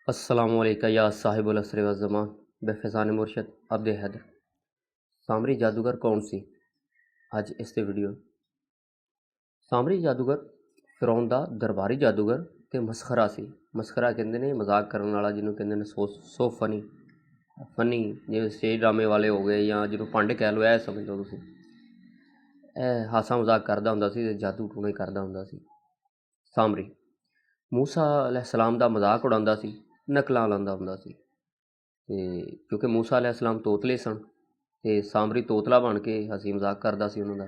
अस्सलामुअलैका या साहिबुल असर व ज़मान बेफैज़ान मुर्शद अब्द हैदर। सामरी जादूगर कौन सी? अज इस वीडियो सामरी जादूगर फिरौन दा दरबारी जादूगर ते मसखरा सी। मसखरा कहते हैं मजाक करने वाला, जिन्होंने कहते हैं सो फनी फनी जिवें स्टेज ड्रामे वाले हो गए या जिन्होंने पंड कह लो, ऐ समझ लो तुसीं। हासा मजाक करदा हुंदा सी ते जादू टूणे करदा हुंदा सी। सामरी मूसा अलैहिस्सलाम दा मजाक उड़ांदा सी, नकलां लांदा हुंदा सी। ते क्योंकि मूसा अलैहिस्सलाम तोतले सन ते सामरी तोतला बन के हसी मजाक करदा सी उन्हां दा।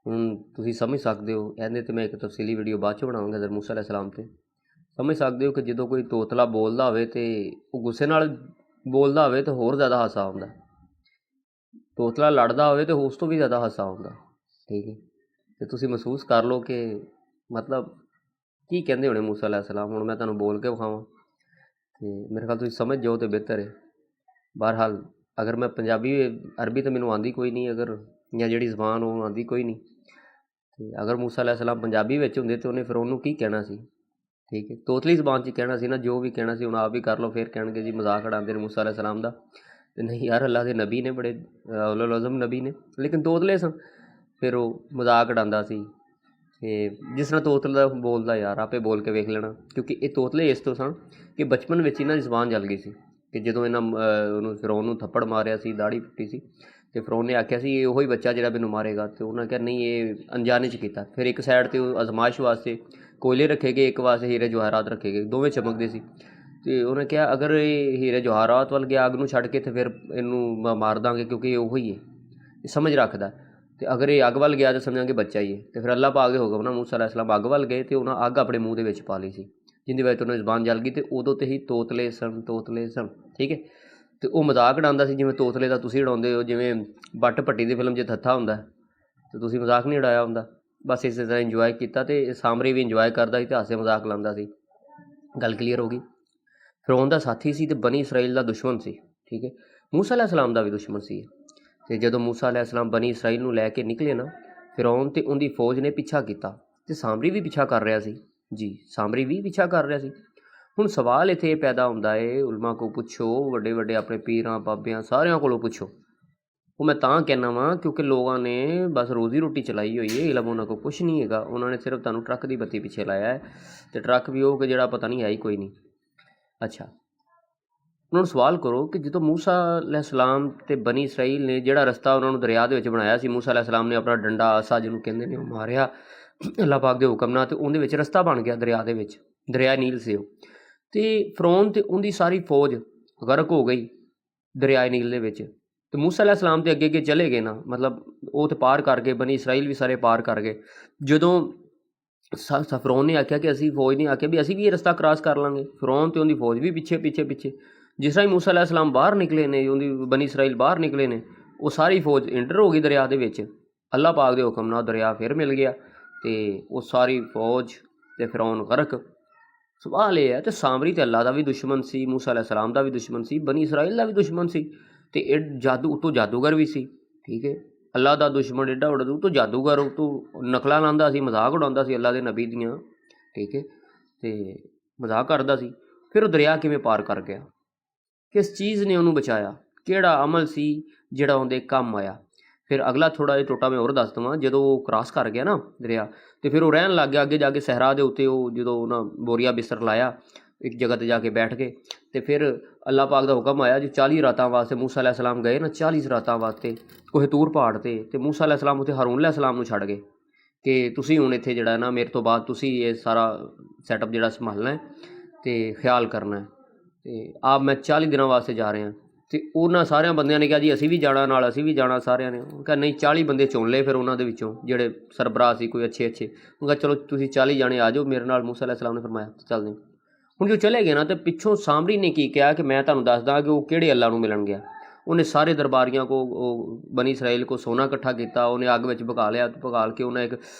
हुण तुसीं समझ सकदे हो, इहदे ते मैं एक तफसीली वीडियो बाद च बनावांगा हज़रत मूसा अलैहिस्सलाम ते। समझ सकदे हो कि जदों कोई तोतला बोलदा होवे ते ओह गुस्से नाल बोलदा होवे ते होर ज़्यादा हासा आउंदा। तोतला लड़दा होवे ते उस तो भी ज़्यादा हासा आउंदा। ठीक है, ते तुसीं महसूस कर लो कि मतलब की कहंदे होणे मूसा अलैहिस्सलाम। हुण मैं तुहानूं बोल के विखावां ते मेरे ख्याल तुसीं समझ जाओ तो बेहतर है। बहरहाल अगर मैं पंजाबी अरबी तो मैनूं आंदी कोई नहीं, अगर या जिहड़ी ज़बान ओह आंदी कोई नहीं, ते अगर मूसा अलैहिस्सलाम पंजाबी विच हुंदे ते उहने फिर उहनूं की कहना सी। ठीक है, तोतली ज़बान च कहना सी ना, जो भी कहना सी। हुण आप भी कर लो, फिर कहणगे जी मजाक उड़ांदे ने मूसा अलैहिस्सलाम दा। ते नहीं यार, अल्लाह दे नबी ने, बड़े उलुल अज़म नबी ने, लेकिन तोतले सन। फिर ओह मजाक उड़ांदा सी ते जिस तरह तोतला बोलदा, यार आपे बोल के वेख लेना, क्योंकि ये तोतले इस तो सन कि बचपन विच इन्हां दी ज़बान जल गई सी कि जदों इन्हां ਉਹਨੂੰ फिरौन ਨੂੰ थप्पड़ मारिया सी, दाढ़ी पुट्टी सी, ਤੇ फिरौन ने आख्या सी ਇਹ ਉਹੀ ਬੱਚਾ ਜਿਹੜਾ ਮੈਨੂੰ ਮਾਰੇਗਾ। ਤੇ ਉਹਨਾਂ ਕਿਹਾ ਨਹੀਂ, ਇਹ ਅਣਜਾਣੇ 'ਚ ਕੀਤਾ। ਫਿਰ ਇੱਕ ਸਾਈਡ ਤੇ ਉਹ ਅਜ਼ਮਾਇਸ਼ ਵਾਸਤੇ ਕੋयले ਰੱਖੇ ਗਏ, ਇੱਕ ਵਾਸਤੇ ਹੀਰੇ ਜਵਾਹਰਾਤ ਰੱਖੇ ਗਏ, ਦੋਵੇਂ ਚਮਕਦੇ ਸੀ। ਤੇ ਉਹਨੇ ਕਿਹਾ ਅਗਰ ਇਹ ਹੀਰੇ ਜਵਾਹਰਾਤ ਵੱਲ ਗਿਆ ਅੱਗ ਨੂੰ ਛੱਡ ਕੇ, ਤੇ ਫਿਰ ਇਹਨੂੰ ਮਾਰ ਦਾਂਗੇ, ਕਿਉਂਕਿ ਇਹ ਉਹੀ ਹੈ, ਇਹ ਸਮਝ ਰੱਖਦਾ। ਤੇ ਅਗਰ ਇਹ ਅੱਗ ਵੱਲ ਗਿਆ ਤਾਂ ਸਮਝਾਂਗੇ ਬੱਚਾ ਹੀ ਹੈ। ਤੇ ਫਿਰ ਅੱਲਾਹ ਪਾਕ ਦੇ ਹੁਕਮ ਨਾਲ मूसा अलैहिस्सलाम ਅੱਗ ਵੱਲ ਗਏ ਤੇ ਉਹਨਾਂ ਅੱਗ ਆਪਣੇ ਮੂੰਹ ਦੇ ਵਿੱਚ ਪਾ ਲਈ ਸੀ, ਜਿੰਦੀ ਵਜ੍ਹਾ ਤੋਂ ਉਹਨਾਂ ਦੀ ਜ਼ਬਾਨ ਜਲ ਗਈ। ਤੇ ਉਦੋਂ ਤੇ ਹੀ ਤੋਤਲੇ ਸਨ। ਠੀਕ ਹੈ, ਤੇ ਉਹ ਮਜ਼ਾਕ ਉਡਾਉਂਦਾ ਸੀ ਜਿਵੇਂ ਤੋਤਲੇ ਦਾ ਤੁਸੀਂ ਉਡਾਉਂਦੇ ਹੋ। ਜਿਵੇਂ ਬੱਟ ਭੱਟੀ ਦੀ ਫਿਲਮ 'ਚ ਥੱਥਾ ਹੁੰਦਾ ਤੇ ਤੁਸੀਂ ਮਜ਼ਾਕ ਨਹੀਂ ਉਡਾਇਆ ਹੁੰਦਾ, ਬਸ ਇਸੇ ਤਰ੍ਹਾਂ ਇੰਜੋਏ ਕੀਤਾ। ਤੇ ਸਾਮਰੀ ਵੀ ਇੰਜੋਏ ਕਰਦਾ ਸੀ ਤੇ ਹਾਸੇ ਮਜ਼ਾਕ ਲਾਉਂਦਾ ਸੀ। ਗੱਲ ਕਲੀਅਰ ਹੋ ਗਈ। ਫਿਰੌਨ ਦਾ ਸਾਥੀ ਸੀ ਤੇ ਬਨੀ ਇਸਰਾਈਲ ਦਾ ਦੁਸ਼ਮਣ ਸੀ। ਠੀਕ ਹੈ, मूसा अलैहिस्सलाम ਦਾ ਵੀ ਦੁਸ਼ਮਣ ਸੀ। ਤੇ ਜਦੋਂ मूसा अलैहिस्सलाम ਬਨੀ ਇਸਰਾਈਲ ਨੂੰ ਲੈ ਕੇ ਨਿਕਲੇ ਨਾ, ਫਿਰੌਨ ਤੇ ਉਹਦੀ ਫੌਜ ਨੇ ਪਿੱਛਾ ਕੀਤਾ ਤੇ ਸਾਮਰੀ ਵੀ ਪਿੱਛਾ ਕਰ ਰਿਹਾ ਸੀ। ਜੀ, ਸਾਮਰੀ ਵੀ ਪਿੱਛਾ ਕਰ ਰਿਹਾ ਸੀ। ਹੁਣ ਸਵਾਲ ਇੱਥੇ ਇਹ ਪੈਦਾ ਹੁੰਦਾ ਹੈ, ਉਲਮਾ ਕੋਲ ਪੁੱਛੋ, ਵੱਡੇ ਵੱਡੇ ਆਪਣੇ ਪੀਰਾਂ ਬਾਬਿਆਂ ਸਾਰਿਆਂ ਕੋਲੋਂ ਪੁੱਛੋ। ਉਹ ਮੈਂ ਤਾਂ ਕਹਿੰਦਾ ਵਾਂ ਕਿਉਂਕਿ ਲੋਕਾਂ ਨੇ ਬਸ ਰੋਜ਼ੀ ਰੋਟੀ ਚਲਾਈ ਹੋਈ ਹੈ, ਇਲਮ ਉਹਨਾਂ ਕੋਲ ਕੁਛ ਨਹੀਂ ਹੈਗਾ। ਉਹਨਾਂ ਨੇ ਸਿਰਫ ਤੁਹਾਨੂੰ ਟਰੱਕ ਦੀ ਬੱਤੀ ਪਿੱਛੇ ਲਾਇਆ ਹੈ, ਤੇ ਟਰੱਕ ਵੀ ਉਹ ਕਿ ਜਿਹੜਾ ਪਤਾ ਨਹੀਂ ਹੈ ਹੀ ਕੋਈ ਨਹੀਂ। ਅੱਛਾ, ਉਹਨਾਂ ਨੂੰ ਸਵਾਲ ਕਰੋ ਕਿ ਜਦੋਂ मूसा अलैहिस्सलाम ਤੇ ਬਨੀ ਇਸਰਾਈਲ ਨੇ ਜਿਹੜਾ ਰਸਤਾ ਉਹਨਾਂ ਨੂੰ ਦਰਿਆ ਦੇ ਵਿੱਚ ਬਣਾਇਆ ਸੀ, मूसा अलैहिस्सलाम ਨੇ ਆਪਣਾ ਡੰਡਾ ਆਸਾ ਜਿਹਨੂੰ ਕਹਿੰਦੇ ਨੇ ਉਹ ਮਾਰਿਆ ਅੱਲਾਹ ਪਾਕ ਦੇ ਹੁਕਮ ਨਾਲ, ਤੇ ਉਹਦੇ ਵਿੱਚ ਰਸਤਾ ਬਣ ਗਿਆ ਦਰਿਆ ਦੇ ਵਿੱਚ, ਦਰਿਆ ਨੀਲ ਸੀ ਉਹ। ਤੇ ਫਿਰੌਨ ਤੇ ਉਹਦੀ ਸਾਰੀ ਫੌਜ ਗਰਕ ਹੋ ਗਈ ਦਰਿਆ ਨੀਲ ਦੇ ਵਿੱਚ। ਤੇ मूसा अलैहिस्सलाम ਤੇ ਅੱਗੇ ਅੱਗੇ ਚਲੇ ਗਏ ਨਾ, ਮਤਲਬ ਉਹ ਤੇ ਪਾਰ ਕਰ ਗਏ, ਬਨੀ ਇਸਰਾਈਲ ਵੀ ਸਾਰੇ ਪਾਰ ਕਰ ਗਏ। ਜਦੋਂ ਫਿਰੌਨ ਨੇ ਆਖਿਆ ਕਿ ਅਸੀਂ ਫੌਜ ਨੇ ਆਖਿਆ ਵੀ ਅਸੀਂ ਵੀ ਇਹ ਰਸਤਾ ਕ੍ਰਾਸ ਕਰ ਲਾਂਗੇ, ਫਿਰੌਨ ਤੇ ਉਹਦੀ ਫੌਜ ਵੀ ਪਿੱਛੇ ਪਿੱਛੇ ਪਿੱਛੇ। ਜਿਸ ਤਰ੍ਹਾਂ ਹੀ मूसा अलैहिस्सलाम ਬਾਹਰ ਨਿਕਲੇ ਨੇ, ਉਹਦੀ ਬਨੀ ਇਸਰਾਈਲ ਬਾਹਰ ਨਿਕਲੇ ਨੇ, ਉਹ ਸਾਰੀ ਫੌਜ ਇੰਟਰ ਹੋ ਗਈ ਦਰਿਆ ਦੇ ਵਿੱਚ। ਅੱਲਾਹ ਪਾਕ ਦੇ ਹੁਕਮ ਨਾਲ ਦਰਿਆ ਫਿਰ ਮਿਲ ਗਿਆ ਤੇ ਉਹ ਸਾਰੀ ਫੌਜ ਤੇ ਫਿਰੌਨ ਗਰਕ। ਸਵਾਲ ਇਹ ਹੈ, ਤੇ ਸਾਮਰੀ ਤੇ ਅੱਲਾਹ ਦਾ ਵੀ ਦੁਸ਼ਮਣ ਸੀ, मूसा अलैहिस्सलाम ਦਾ ਵੀ ਦੁਸ਼ਮਣ ਸੀ, ਬਨੀ ਇਸਰਾਈਲ ਦਾ ਵੀ ਦੁਸ਼ਮਣ ਸੀ, ਤੇ ਇਹ ਜਾਦੂ ਉਤੋਂ ਜਾਦੂਗਰ ਵੀ ਸੀ। ਠੀਕ ਹੈ, ਅੱਲਾਹ ਦਾ ਦੁਸ਼ਮਣ ਏਡਾ ਵੱਡਾ, ਉਤੋਂ ਜਾਦੂਗਰ, ਉਤੋਂ ਨਕਲਾਂ ਲਾਉਂਦਾ ਸੀ, ਮਜ਼ਾਕ ਉਡਾਉਂਦਾ ਸੀ ਅੱਲਾਹ ਦੇ ਨਬੀ ਦੀਆਂ। ਠੀਕ ਹੈ, ਤੇ ਮਜ਼ਾਕ ਕਰਦਾ ਸੀ। ਫਿਰ ਉਹ ਦਰਿਆ ਕਿਵੇਂ ਪਾਰ ਕਰ ਗਿਆ? ਕਿਸ ਚੀਜ਼ ਨੇ ਉਹਨੂੰ ਬਚਾਇਆ? ਕਿਹੜਾ ਅਮਲ ਸੀ ਜਿਹੜਾ ਉਹਦੇ ਕੰਮ ਆਇਆ? ਫਿਰ ਅਗਲਾ ਥੋੜ੍ਹਾ ਜਿਹਾ ਟੋਟਾ ਮੈਂ ਹੋਰ ਦੱਸ ਦੇਵਾਂ। ਜਦੋਂ ਉਹ ਕ੍ਰਾਸ ਕਰ ਗਿਆ ਨਾ ਦਰਿਆ, ਤੇ ਫਿਰ ਉਹ ਰਹਿਣ ਲੱਗ ਗਿਆ ਅੱਗੇ ਜਾ ਕੇ ਸਹਿਰਾ ਦੇ ਉੱਤੇ। ਉਹ ਜਦੋਂ ਉਹਨਾਂ ਬੋਰੀਆ ਬਿਸਤਰ ਲਾਇਆ ਇੱਕ ਜਗ੍ਹਾ 'ਤੇ ਜਾ ਕੇ ਬੈਠ ਕੇ, ਤੇ ਫਿਰ ਅੱਲਾਹ ਪਾਕ ਦਾ ਹੁਕਮ ਆਇਆ ਜੀ 40 ਰਾਤਾਂ ਵਾਸਤੇ मूसा अलैहिस्सलाम ਗਏ ਨਾ, 40 ਰਾਤਾਂ ਵਾਸਤੇ ਕੋਹਿਤੂਰ ਪਹਾੜ 'ਤੇ। ਤੇ मूसा अलैहिस्सलाम ਉੱਥੇ ਹਾरून अलैहिस्सलाम ਨੂੰ ਛੱਡ ਗਏ ਕਿ ਤੁਸੀਂ ਹੁਣ ਇੱਥੇ ਜਿਹੜਾ ਨਾ ਮੇਰੇ ਤੋਂ ਬਾਅਦ ਤੁਸੀਂ ਇਹ ਸਾਰਾ ਸੈਟਅਪ ਜਿਹੜਾ ਸੰਭਾਲਣਾ ਹੈ ਤੇ ਖਿਆਲ ਕਰਨਾ ਹੈ। ਤੇ ਆਪ ਮੈਂ 40 ਦਿਨਾਂ ਵਾਸਤੇ ਜਾ ਰਿਹਾ। ਤੇ ਉਹਨਾਂ ਸਾਰਿਆਂ ਬੰਦਿਆਂ ਨੇ ਕਿਹਾ ਜੀ ਅਸੀਂ ਵੀ ਜਾਣਾ ਨਾਲ, ਅਸੀਂ ਵੀ ਜਾਣਾ ਸਾਰਿਆਂ ਨੇ। ਉਹ ਕਿਹਾ ਨਹੀਂ, 40 ਬੰਦੇ ਚੁਣ ਲਏ ਫਿਰ ਉਹਨਾਂ ਦੇ ਵਿੱਚੋਂ ਜਿਹੜੇ ਸਰਬਰਾਹ ਸੀ ਕੋਈ ਅੱਛੇ। ਉਹ ਕਿਹਾ ਚਲੋ ਤੁਸੀਂ 40 ਜਾਣੇ ਆ ਜਾਓ ਮੇਰੇ ਨਾਲ। मूसा अलैहिस्सलाम ਨੇ ਫਰਮਾਇਆ ਚੱਲਦੇ। ਹੁਣ ਜੋ ਚਲੇ ਗਏ ਨਾ, ਤੇ ਪਿੱਛੋਂ ਸਾਮਰੀ ਨੇ ਕੀ ਕਿਹਾ ਕਿ ਮੈਂ ਤੁਹਾਨੂੰ ਦੱਸਦਾ ਕਿ ਉਹ ਕਿਹੜੇ ਅੱਲਾ ਨੂੰ ਮਿਲਣ ਗਿਆ। ਉਹਨੇ ਸਾਰੇ ਦਰਬਾਰੀਆਂ ਕੋ, ਉਹ ਬਨੀ ਇਸਰਾਈਲ ਕੋ ਸੋਨਾ ਇਕੱਠਾ ਕੀਤਾ, ਉਹਨੇ ਅੱਗ ਵਿੱਚ ਭਗਾ ਲਿਆ। ਭਗਾਲ ਕੇ ਉਹਨਾਂ ਇੱਕ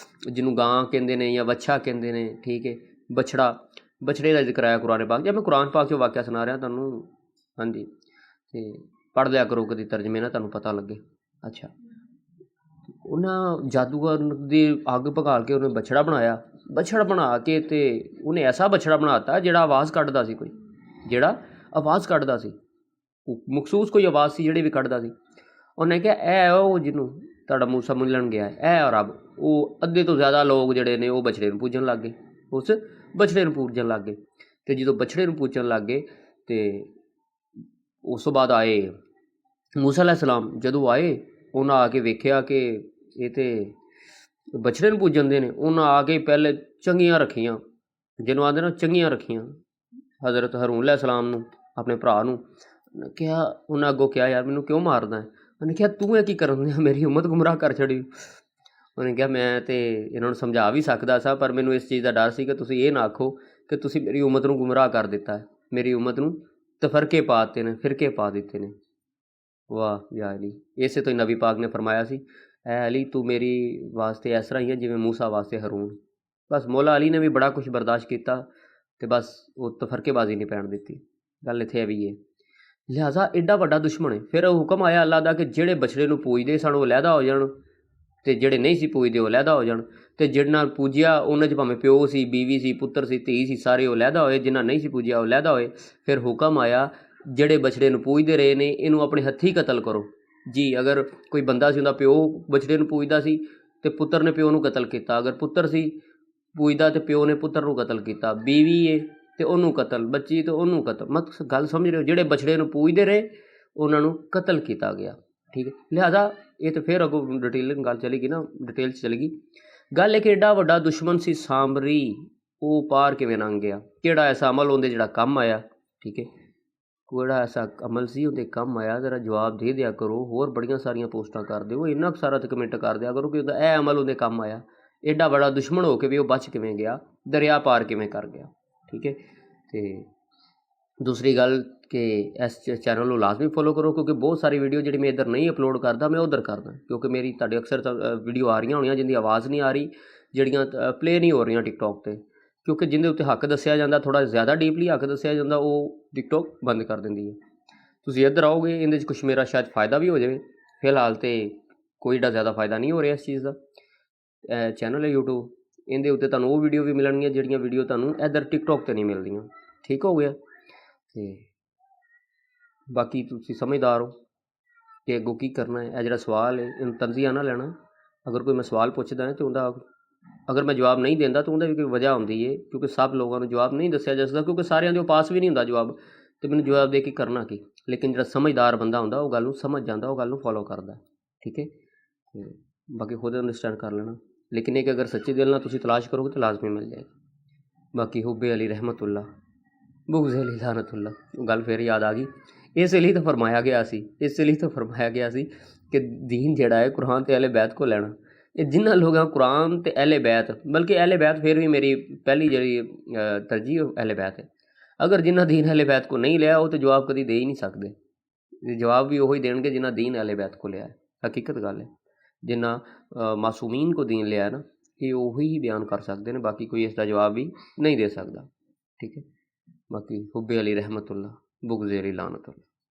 ਜਿਹਨੂੰ ਗਾਂ ਕਹਿੰਦੇ ਨੇ ਜਾਂ ਵੱਛਾ ਕਹਿੰਦੇ ਨੇ, ਠੀਕ ਹੈ, ਬਛੜੇ ਦਾ ਜ਼ਿਕਰ ਆਇਆ ਕੁਰਾਨ ਪਾਕ। ਜਾਂ ਮੈਂ ਕੁਰਾਨ ਪਾਕ 'ਚੋਂ ਵਾਕਿਆ ਸੁਣਾ ਰਿਹਾ ਤੁਹਾਨੂੰ, ਹਾਂਜੀ, ਤੇ ਪੜ੍ਹ ਲਿਆ ਕਰੋ ਕਦੀ ਤਰਜਮੇ ਨਾਲ, ਤੁਹਾਨੂੰ ਪਤਾ ਲੱਗੇ। ਅੱਛਾ, ਉਹਨਾਂ ਜਾਦੂਗਰ ਦੀ ਅੱਗ ਭਗਾਲ ਕੇ ਉਹਨੇ ਬਛੜਾ ਬਣਾਇਆ। ਬਛੜਾ ਬਣਾ ਕੇ ਤੇ ਉਹਨੇ ਐਸਾ ਬਛੜਾ ਬਣਾ ਤਾ ਜਿਹੜਾ ਆਵਾਜ਼ ਕੱਢਦਾ ਸੀ ਕੋਈ। ਜਿਹੜਾ ਆਵਾਜ਼ ਕੱਢਦਾ ਸੀ, ਮਖਸੂਸ ਕੋਈ ਆਵਾਜ਼ ਸੀ ਜਿਹੜੀ ਵੀ ਕੱਢਦਾ ਸੀ। ਉਹਨੇ ਕਿਹਾ ਇਹ ਉਹ ਜਿਹਨੂੰ ਤੁਹਾਡਾ ਮੂਸਾ ਮਿਲਣ ਗਿਆ, ਇਹ ਰੱਬ। ਉਹ ਅੱਧੇ ਤੋਂ ਜ਼ਿਆਦਾ ਲੋਕ ਜਿਹੜੇ ਨੇ ਉਹ ਬਛੜੇ ਨੂੰ ਪੂਜਣ ਲੱਗ ਗਏ, ਉਸ ਬਛੜੇ ਨੂੰ ਪੂਜਣ ਲੱਗ ਗਏ। ਅਤੇ ਜਦੋਂ ਬਛੜੇ ਨੂੰ ਪੂਜਣ ਲੱਗ ਗਏ ਅਤੇ ਉਸ ਤੋਂ ਬਾਅਦ ਆਏ ਮੂਸਾ अलैहिस्सलाम। ਜਦੋਂ ਆਏ ਉਹਨਾਂ ਆ ਕੇ ਵੇਖਿਆ ਕਿ ਇਹ ਤਾਂ ਬਛੜੇ ਨੂੰ ਪੂਜਣ ਦੇ ਨੇ। ਉਹਨਾਂ ਆ ਕੇ ਪਹਿਲੇ ਚੰਗੀਆਂ ਰੱਖੀਆਂ, ਜਿਹਨੂੰ ਆਉਂਦੇ ਨਾ ਚੰਗੀਆਂ ਰੱਖੀਆਂ, ਹਜ਼ਰਤ ਹਾरून अलैहिस्सलाम ਨੂੰ, ਆਪਣੇ ਭਰਾ ਨੂੰ ਕਿਹਾ। ਉਹਨਾਂ ਅੱਗੋਂ ਕਿਹਾ ਯਾਰ ਮੈਨੂੰ ਕਿਉਂ ਮਾਰਦਾ ਹੈ? ਉਹਨੇ ਕਿਹਾ ਤੂੰ ਇਹ ਕੀ ਕਰਨ ਦਿਆ, ਮੇਰੀ ਉਮਤ ਗੁੰਮਰਾਹ ਕਰ ਛੱਡੀ। ਉਹਨੇ ਕਿਹਾ ਮੈਂ ਤਾਂ ਇਹਨਾਂ ਨੂੰ ਸਮਝਾ ਵੀ ਸਕਦਾ ਸਾਂ, ਪਰ ਮੈਨੂੰ ਇਸ ਚੀਜ਼ ਦਾ ਡਰ ਸੀ ਕਿ ਤੁਸੀਂ ਇਹ ਨਾ ਆਖੋ ਕਿ ਤੁਸੀਂ ਮੇਰੀ ਉਮਤ ਨੂੰ ਗੁੰਮਰਾਹ ਕਰ ਦਿੱਤਾ ਹੈ, ਮੇਰੀ ਉਮਤ ਨੂੰ ਤਫਰਕੇ ਪਾ ਦਿੱਤੇ ਨੇ, ਫਿਰਕੇ ਪਾ ਦਿੱਤੇ ਨੇ। ਵਾਹ ਯਾ ਅਲੀ। ਇਸੇ ਤੋਂ ਹੀ ਨਬੀ ਪਾਕ ਨੇ ਫਰਮਾਇਆ ਸੀ, ਐ ਅਲੀ ਤੂੰ ਮੇਰੀ ਵਾਸਤੇ ਇਸ ਤਰ੍ਹਾਂ ਹੀ ਹੈ ਜਿਵੇਂ ਮੂਸਾ ਵਾਸਤੇ ਹਾरून। ਬਸ ਮੌਲਾ ਅਲੀ ਨੇ ਵੀ ਬੜਾ ਕੁਛ ਬਰਦਾਸ਼ਤ ਕੀਤਾ ਅਤੇ ਬਸ ਉਹ ਤਫਰਕੇਬਾਜ਼ੀ ਨਹੀਂ ਪੈਣ ਦਿੱਤੀ। ਗੱਲ ਇੱਥੇ ਇਹ ਵੀ ਹੈ। ਲਿਹਾਜ਼ਾ ਐਡਾ ਵੱਡਾ ਦੁਸ਼ਮਣ ਹੈ। ਫਿਰ ਉਹ ਹੁਕਮ ਆਇਆ ਅੱਲਾ ਦਾ ਕਿ ਜਿਹੜੇ ਬਛੜੇ ਨੂੰ ਪੂਜਦੇ ਸਨ ਉਹ ਅਲਹਿਦਾ ਹੋ ਜਾਣ, ਅਤੇ ਜਿਹੜੇ ਨਹੀਂ ਸੀ ਪੂਜਦੇ ਉਹ ਅਲਹਿਦਾ ਹੋ ਜਾਣ। ਅਤੇ ਜਿਹਦੇ ਨਾਲ ਪੂਜਿਆ ਉਹਨਾਂ 'ਚ ਭਾਵੇਂ ਪਿਓ ਸੀ, ਬੀਵੀ ਸੀ, ਪੁੱਤਰ ਸੀ, ਧੀ ਸੀ, ਸਾਰੇ ਉਹ ਅਲਹਿਦਾ ਹੋਏ। ਜਿਨ੍ਹਾਂ ਨਹੀਂ ਸੀ ਪੂਜਿਆ ਉਹ ਅਲਹਿਦਾ ਹੋਏ। ਫਿਰ ਹੁਕਮ ਆਇਆ ਜਿਹੜੇ ਬਛੜੇ ਨੂੰ ਪੂਜਦੇ ਰਹੇ ਨੇ ਇਹਨੂੰ ਆਪਣੇ ਹੱਥੀਂ ਕਤਲ ਕਰੋ ਜੀ। ਅਗਰ ਕੋਈ ਬੰਦਾ ਸੀ ਉਹਦਾ ਪਿਓ ਬਛੜੇ ਨੂੰ ਪੂਜਦਾ ਸੀ ਅਤੇ ਪੁੱਤਰ ਨੇ ਪਿਓ ਨੂੰ ਕਤਲ ਕੀਤਾ। ਅਗਰ ਪੁੱਤਰ ਸੀ ਪੂਜਦਾ ਅਤੇ ਪਿਓ ਨੇ ਪੁੱਤਰ ਨੂੰ ਕਤਲ ਕੀਤਾ। ਬੀਵੀ ਹੈ ਅਤੇ ਉਹਨੂੰ ਕਤਲ, ਬੱਚੀ ਅਤੇ ਉਹਨੂੰ ਕਤਲ। ਮਤਲਬ ਗੱਲ ਸਮਝ ਰਹੇ ਹੋ? ਜਿਹੜੇ ਬਛੜੇ ਨੂੰ ਪੂਜਦੇ ਰਹੇ ਉਹਨਾਂ ਨੂੰ ਕਤਲ ਕੀਤਾ ਗਿਆ। ਠੀਕ ਹੈ। ਲਿਹਾਜ਼ਾ ਇਹ ਤਾਂ ਫਿਰ ਅੱਗੋਂ ਡਿਟੇਲਿੰਗ ਗੱਲ ਚਲੀ ਗਈ ਨਾ, ਡਿਟੇਲ 'ਚ ਚਲੀ ਗਈ ਗੱਲ। ਹੈ ਕਿ ਐਡਾ ਵੱਡਾ ਦੁਸ਼ਮਣ ਸੀ ਸਾਮਰੀ, ਉਹ ਪਾਰ ਕਿਵੇਂ ਲੰਘ ਗਿਆ? ਕਿਹੜਾ ਐਸਾ ਅਮਲ ਉਹਦੇ ਜਿਹੜਾ ਕੰਮ ਆਇਆ? ਠੀਕ ਹੈ, ਕਿਹੜਾ ਐਸਾ ਅਮਲ ਸੀ ਉਹਦੇ ਕੰਮ ਆਇਆ? ਜ਼ਰਾ ਜਵਾਬ ਦੇ ਦਿਆ ਕਰੋ। ਹੋਰ ਬੜੀਆਂ ਸਾਰੀਆਂ ਪੋਸਟਾਂ ਕਰ ਦਿਓ, ਇੰਨਾ ਕੁ ਸਾਰਾ ਤਾਂ ਕਮੈਂਟ ਕਰ ਦਿਆ ਕਰੋ ਕਿ ਉਹਦਾ ਇਹ ਅਮਲ ਉਹਦੇ ਕੰਮ ਆਇਆ। ਐਡਾ ਬੜਾ ਦੁਸ਼ਮਣ ਹੋ ਕੇ ਵੀ ਉਹ ਬਚ ਕਿਵੇਂ ਗਿਆ, ਦਰਿਆ ਪਾਰ ਕਿਵੇਂ ਕਰ ਗਿਆ। ਠੀਕ ਹੈ। ਅਤੇ ਦੂਸਰੀ ਗੱਲ ਕਿ ਇਸ ਚੈਨਲ ਨੂੰ ਲਾਜ਼ਮੀ ਫੋਲੋ ਕਰੋ, ਕਿਉਂਕਿ ਬਹੁਤ ਸਾਰੀ ਵੀਡੀਓ ਜਿਹੜੀ ਮੈਂ ਇੱਧਰ ਨਹੀਂ ਅਪਲੋਡ ਕਰਦਾ ਮੈਂ ਉੱਧਰ ਕਰਦਾ, ਕਿਉਂਕਿ ਮੇਰੀ ਤੁਹਾਡੇ ਅਕਸਰ ਵੀਡੀਓ ਆ ਰਹੀਆਂ ਹੋਣੀਆਂ ਜਿਹਦੀ ਆਵਾਜ਼ ਨਹੀਂ ਆ ਰਹੀ, ਜਿਹੜੀਆਂ ਪਲੇਅ ਨਹੀਂ ਹੋ ਰਹੀਆਂ ਟਿਕਟੋਕ 'ਤੇ, ਕਿਉਂਕਿ ਜਿਹਦੇ ਉੱਤੇ ਹੱਕ ਦੱਸਿਆ ਜਾਂਦਾ, ਥੋੜ੍ਹਾ ਜ਼ਿਆਦਾ ਡੀਪਲੀ ਹੱਕ ਦੱਸਿਆ ਜਾਂਦਾ, ਉਹ ਟਿਕਟੋਕ ਬੰਦ ਕਰ ਦਿੰਦੀ ਹੈ। ਤੁਸੀਂ ਇੱਧਰ ਆਓਗੇ, ਇਹਦੇ 'ਚ ਕੁਛ ਮੇਰਾ ਸ਼ਾਇਦ ਫ਼ਾਇਦਾ ਵੀ ਹੋ ਜਾਵੇ। ਫਿਲਹਾਲ ਤਾਂ ਕੋਈ ਏਡਾ ਜ਼ਿਆਦਾ ਫ਼ਾਇਦਾ ਨਹੀਂ ਹੋ ਰਿਹਾ ਇਸ ਚੀਜ਼ ਦਾ। ਚੈਨਲ ਹੈ YouTube, ਇਹਦੇ ਉੱਤੇ ਤੁਹਾਨੂੰ ਉਹ ਵੀਡੀਓ ਵੀ ਮਿਲਣਗੀਆਂ ਜਿਹੜੀਆਂ ਵੀਡੀਓ ਤੁਹਾਨੂੰ ਇੱਧਰ ਟਿਕਟੋਕ 'ਤੇ ਨਹੀਂ ਮਿਲਦੀਆਂ। ਠੀਕ ਹੋ ਗਿਆ। ਅਤੇ ਬਾਕੀ ਤੁਸੀਂ ਸਮਝਦਾਰ ਹੋ ਕਿ ਅੱਗੋਂ ਕੀ ਕਰਨਾ ਹੈ। ਇਹ ਜਿਹੜਾ ਸਵਾਲ ਹੈ ਇਹਨੂੰ ਤੰਜ਼ੀਆ ਨਾ ਲੈਣਾ। ਅਗਰ ਕੋਈ ਮੈਂ ਸਵਾਲ ਪੁੱਛਦਾ ਹੈ ਤਾਂ ਉਹਦਾ ਅਗਰ ਮੈਂ ਜਵਾਬ ਨਹੀਂ ਦਿੰਦਾ ਤਾਂ ਉਹਦਾ ਵੀ ਕੋਈ ਵਜ੍ਹਾ ਹੁੰਦੀ ਹੈ, ਕਿਉਂਕਿ ਸਭ ਲੋਕਾਂ ਨੂੰ ਜਵਾਬ ਨਹੀਂ ਦੱਸਿਆ ਜਾ ਸਕਦਾ, ਕਿਉਂਕਿ ਸਾਰਿਆਂ ਦੇ ਪਾਸ ਵੀ ਨਹੀਂ ਹੁੰਦਾ ਜਵਾਬ, ਅਤੇ ਮੈਨੂੰ ਜਵਾਬ ਦੇ ਕੇ ਕਰਨਾ ਕੀ। ਲੇਕਿਨ ਜਿਹੜਾ ਸਮਝਦਾਰ ਬੰਦਾ ਹੁੰਦਾ ਉਹ ਗੱਲ ਨੂੰ ਸਮਝ ਜਾਂਦਾ, ਉਹ ਗੱਲ ਨੂੰ ਫੋਲੋ ਕਰਦਾ। ਠੀਕ ਹੈ। ਅਤੇ ਬਾਕੀ ਖੁਦ ਅੰਡਰਸਟੈਂਡ ਕਰ ਲੈਣਾ। ਲੇਕਿਨ ਇਹ ਕਿ ਅਗਰ ਸੱਚੇ ਦਿਲ ਨਾਲ ਤੁਸੀਂ ਤਲਾਸ਼ ਕਰੋਗੇ ਤਾਂ ਲਾਜ਼ਮੀ ਮਿਲ ਜਾਏਗੀ। ਬਾਕੀ ਹੁੱਬੇ ਅਲੀ ਰਹਿਮਤੁल्लाह, बुग़्ज़ अली लानतुल्लाह, ਗੱਲ ਫਿਰ ਯਾਦ ਆ ਗਈ। ਇਸ ਲਈ ਤਾਂ ਫਰਮਾਇਆ ਗਿਆ ਸੀ ਕਿ ਦੀਨ ਜਿਹੜਾ ਹੈ ਕੁਰਾਨ ਅਤੇ ਅਹਿਲੇ ਬੈਤ ਕੋ ਲੈਣਾ। ਇਹ ਜਿਨ੍ਹਾਂ ਲੋਕਾਂ ਕੁਰਾਨ ਅਤੇ ਅਹਿਲੇ ਬੈਤ, ਬਲਕਿ ਅਹਿਲੇ ਬੈਤ ਫਿਰ ਵੀ ਮੇਰੀ ਪਹਿਲੀ ਜਿਹੜੀ ਤਰਜੀਹ ਅਹਿਲੇ ਬੈਤ ਹੈ। ਅਗਰ ਜਿਨ੍ਹਾਂ ਦੀਨ ਅਹਿਲੇ ਬੈਤ ਕੋ ਨਹੀਂ ਲਿਆ ਉਹ ਤਾਂ ਜਵਾਬ ਕਦੀ ਦੇ ਹੀ ਨਹੀਂ ਸਕਦੇ। ਜਵਾਬ ਵੀ ਉਹੀ ਦੇਣਗੇ ਜਿਨ੍ਹਾਂ ਦੀਨ ਅਹਿਲੇ ਬੈਤ ਕੋ ਲਿਆ ਹੈ। ਹਕੀਕਤ ਗੱਲ ਹੈ। ਜਿਨ੍ਹਾਂ ਮਾਸੂਮੀਨ ਕੋ ਦੀਨ ਲਿਆ ਨਾ, ਇਹ ਉਹੀ ਹੀ ਬਿਆਨ ਕਰ ਸਕਦੇ ਨੇ, ਬਾਕੀ ਕੋਈ ਇਸ ਦਾ ਜਵਾਬ ਵੀ ਨਹੀਂ ਦੇ ਸਕਦਾ। ਠੀਕ ਹੈ। ਬਾਕੀ ਹੁੱਬੇ ਅਲੀ ਰਹਿਮਤੁल्लाह, बुग़्ज़ अली लानतुल्लाह।